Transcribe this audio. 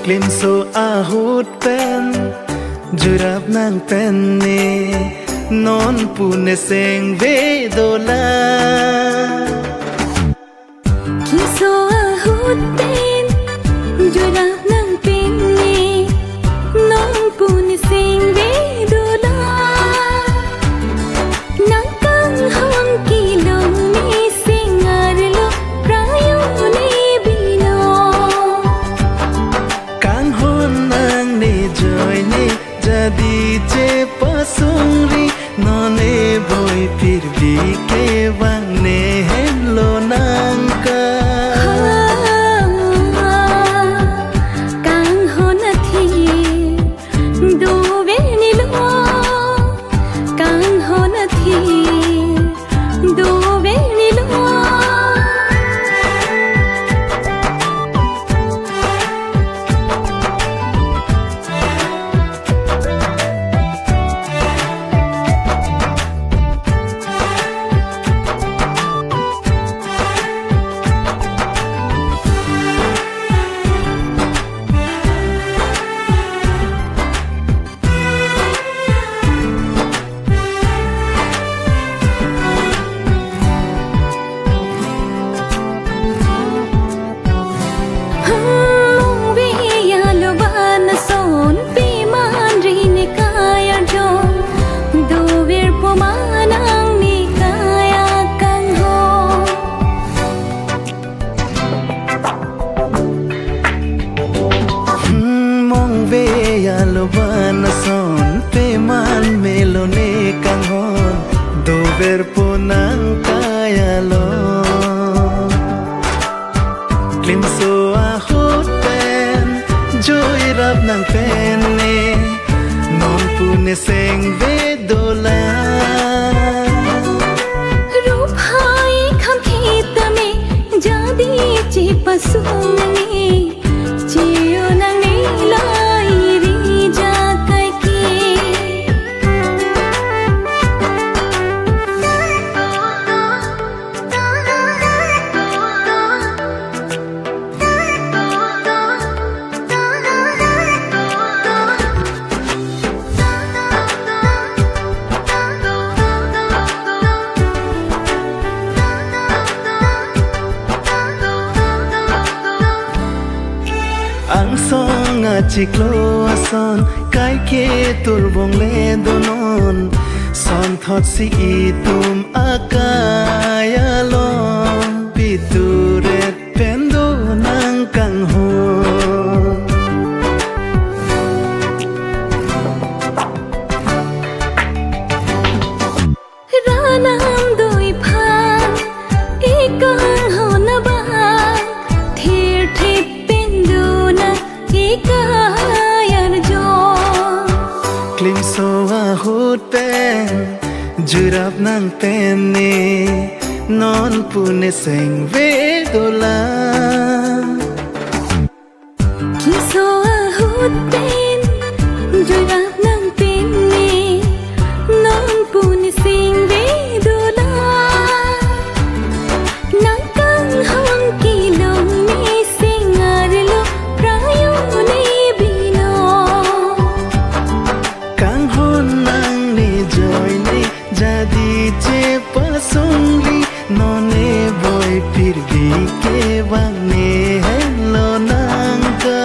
Klimso ahut pen jurap nang penne non pune seng vedola Klimso ahut pen jurap nang penne non pune seng vedola nang kang hon kilong ni singarlo prayo ni bino kang hon nang ne joy ne jadi je pasungri none boy phir bhi ke wang ne hello nang ka kang hon thi do ve ni lo kang hon thi do ve ni lo Bana son pe man melone kang hon do ver ponang kaya lo Klimso ahut pen joy rap nang pen ne non pune seng vedola रूप हाय खम खेत में जादी चे पसुंग ने चियो नंगे लाई री जा करके ang song chiklo son kai ke turbong le donon son thot si itum akaya lo pituret pendo nang kang ho ranam doi phan ekang ho na ba thir thip pindu na ekayar jo Klimso ahut pen jurap nang pen ne non pune seng vedola Klimso ahut pen jurap nang penne non pune sing vedola nang kang hon kilong ni singarlo prayo ni bino kang hon nang ni joy ni jadi je pasungli none boy phir bhi ke wang ne hello nang ka